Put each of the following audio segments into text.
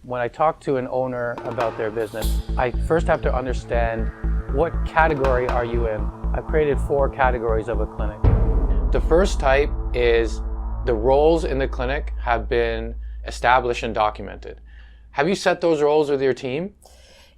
When I talk to an owner about their business, I first have to understand what category are you in. I've created 4 categories of a clinic. The first type is the roles in the clinic have been established and documented. Have you set those roles with your team?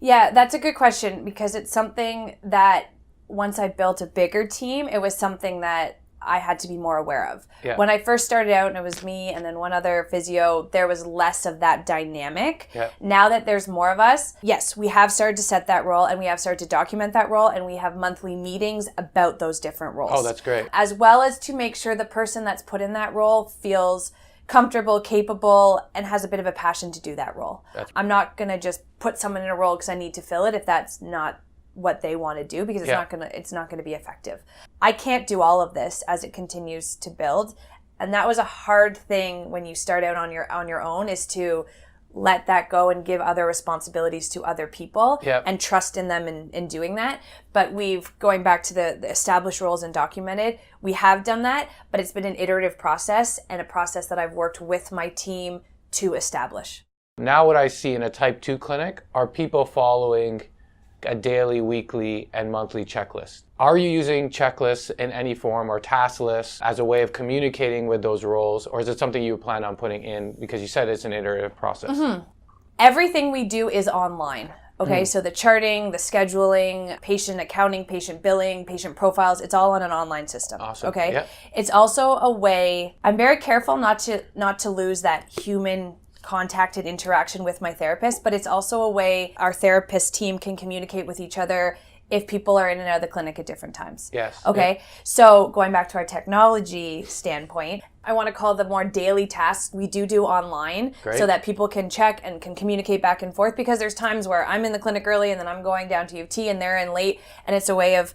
Yeah, that's a good question because it's something that once I built a bigger team, it was something that I had to be more aware of. Yeah. When I first started out and it was me and then one other physio, there was less of that dynamic. Yeah. Now that there's more of us, yes, we have started to set that role and we have started to document that role and we have monthly meetings about those different roles. Oh, that's great. As well as to make sure the person that's put in that role feels comfortable, capable, and has a bit of a passion to do that role. I'm not going to just put someone in a role because I need to fill it if that's not what they want to do, because it's not going to be effective. I can't do all of this as it continues to build, and that was a hard thing when you start out on your own, is to let that go and give other responsibilities to other people and trust in them in doing that. But going back to the established roles and documented, we have done that, but it's been an iterative process and a process that I've worked with my team to establish. Now what I see in a type 2 clinic are people following a daily, weekly, and monthly checklist. Are you using checklists in any form or task lists as a way of communicating with those roles, or is it something you plan on putting in because you said it's an iterative process? Mm-hmm. Everything we do is online. Okay, so the charting, the scheduling, patient accounting, patient billing, patient profiles, it's all on an online system. Awesome. Okay? Yep. It's also a way, I'm very careful not to lose that human contact and interaction with my therapist, but it's also a way our therapist team can communicate with each other if people are in and out of the clinic at different times. Yes. Okay. Yeah. So going back to our technology standpoint, I want to call the more daily tasks we do online. Great. So that people can check and can communicate back and forth, because there's times where I'm in the clinic early and then I'm going down to U of T and they're in late, and it's a way of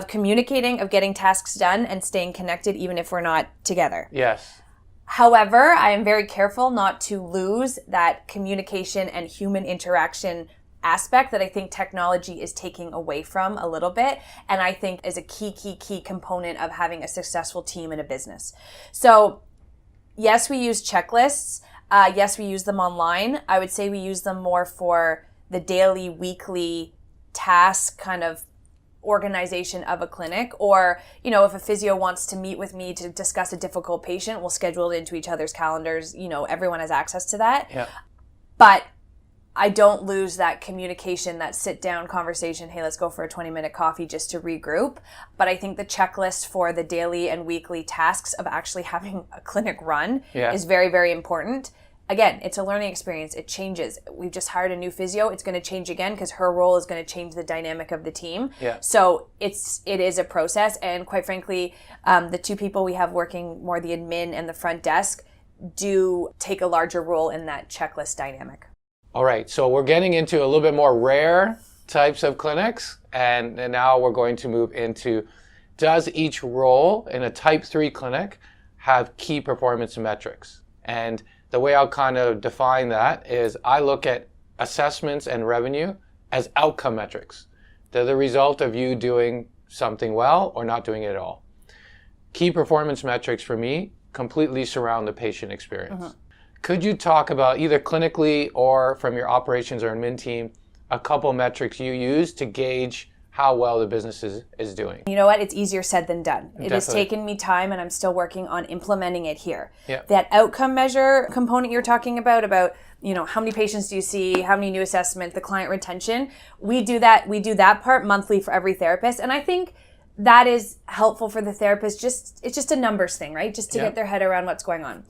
communicating, of getting tasks done and staying connected even if we're not together. Yes. However, I am very careful not to lose that communication and human interaction aspect that I think technology is taking away from a little bit, and I think is a key component of having a successful team in a business. So yes, we use checklists. Yes, we use them online. I would say we use them more for the daily, weekly task kind of organization of a clinic, or if a physio wants to meet with me to discuss a difficult patient, we'll schedule it into each other's calendars. Everyone has access to that. Yeah. But I don't lose that communication, that sit down conversation, hey, let's go for a 20-minute coffee just to regroup. But I think the checklist for the daily and weekly tasks of actually having a clinic run is very, very important. Again, it's a learning experience. It changes. We've just hired a new physio. It's going to change again because her role is going to change the dynamic of the team. Yeah. So it is a process. And quite frankly, the 2 people we have working more the admin and the front desk do take a larger role in that checklist dynamic. All right. So we're getting into a little bit more rare types of clinics. And now we're going to move into, does each role in a type 3 clinic have key performance metrics? And the way I'll kind of define that is I look at assessments and revenue as outcome metrics. They're the result of you doing something well or not doing it at all. Key performance metrics for me completely surround the patient experience. Uh-huh. Could you talk about, either clinically or from your operations or admin team, a couple metrics you use to gauge how well the business is doing? You know what? It's easier said than done. It has taken me time, and I'm still working on implementing it here. Yeah. That outcome measure component you're talking about how many patients do you see, how many new assessments, the client retention, we do that part monthly for every therapist. And I think that is helpful for the therapist. It's just a numbers thing, right? Just to get their head around what's going on.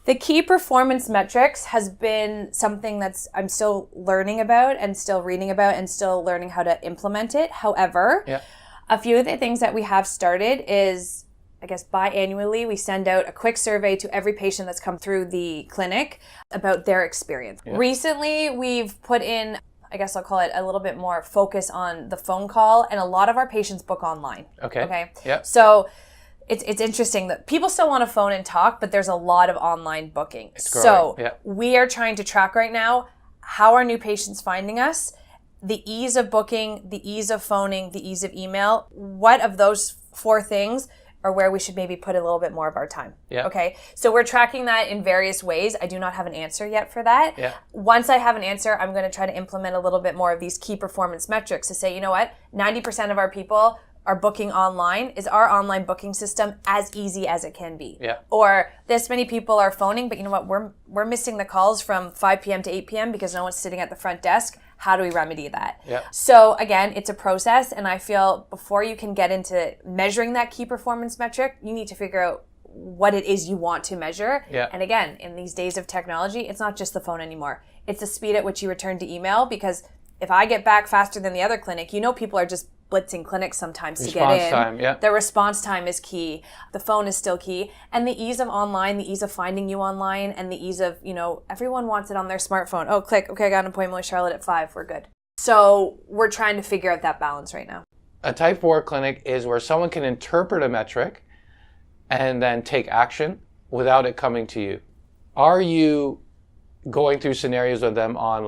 The key performance metrics has been something I'm still learning about and still reading about and still learning how to implement it. However, a few of the things that we have started is, I guess, biannually, we send out a quick survey to every patient that's come through the clinic about their experience. Yeah. Recently, we've put in, I guess I'll call it, a little bit more focus on the phone call, and a lot of our patients book online. Okay. Yeah. So it's interesting that people still want to phone and talk, but there's a lot of online booking. It's growing. So we are trying to track right now how are new patients finding us, the ease of booking, the ease of phoning, the ease of email. What of those 4 things or where we should maybe put a little bit more of our time. Yeah. Okay. So we're tracking that in various ways. I do not have an answer yet for that. Yeah. Once I have an answer, I'm going to try to implement a little bit more of these key performance metrics to say, you know what, 90% of our people are booking online. Is our online booking system as easy as it can be? Yeah. Or this many people are phoning, but you know what, we're missing the calls from 5 p.m. to 8 p.m. because no one's sitting at the front desk. How do we remedy that? Yeah. So again, it's a process, and I feel before you can get into measuring that key performance metric, you need to figure out what it is you want to measure. Yeah. And again, in these days of technology, it's not just the phone anymore. It's the speed at which you return to email, because if I get back faster than the other clinic, you know people are just blitzing clinics sometimes to get in. Response time, yeah. The response time is key. The phone is still key. And the ease of online, the ease of finding you online, and the ease of, everyone wants it on their smartphone. Oh, click. Okay, I got an appointment with Charlotte at 5. We're good. So we're trying to figure out that balance right now. A type 4 clinic is where someone can interpret a metric and then take action without it coming to you. Are you going through scenarios with them on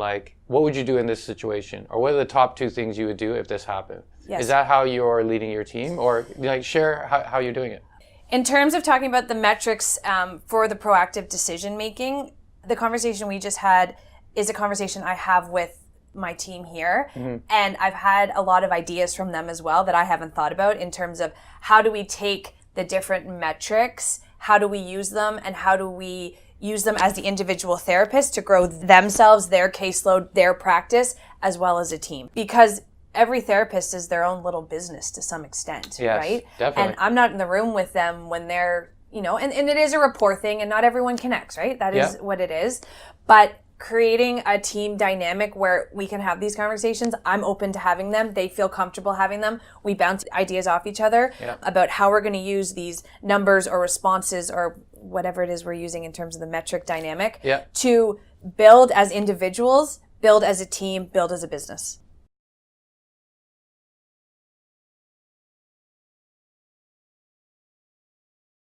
what would you do in this situation? Or what are the top 2 things you would do if this happened? Yes. Is that how you're leading your team? Or share how you're doing it? In terms of talking about the metrics for the proactive decision making, the conversation we just had is a conversation I have with my team here. Mm-hmm. And I've had a lot of ideas from them as well that I haven't thought about in terms of how do we take the different metrics, how do we use them, and how do we use them as the individual therapist to grow themselves, their caseload, their practice, as well as a team. Because every therapist is their own little business to some extent, yes, right? Definitely. And I'm not in the room with them when they're, and it is a rapport thing, and not everyone connects, right? That is what it is. But creating a team dynamic where we can have these conversations, I'm open to having them. They feel comfortable having them. We bounce ideas off each other about how we're going to use these numbers or responses or whatever it is we're using in terms of the metric dynamic to build as individuals, build as a team, build as a business.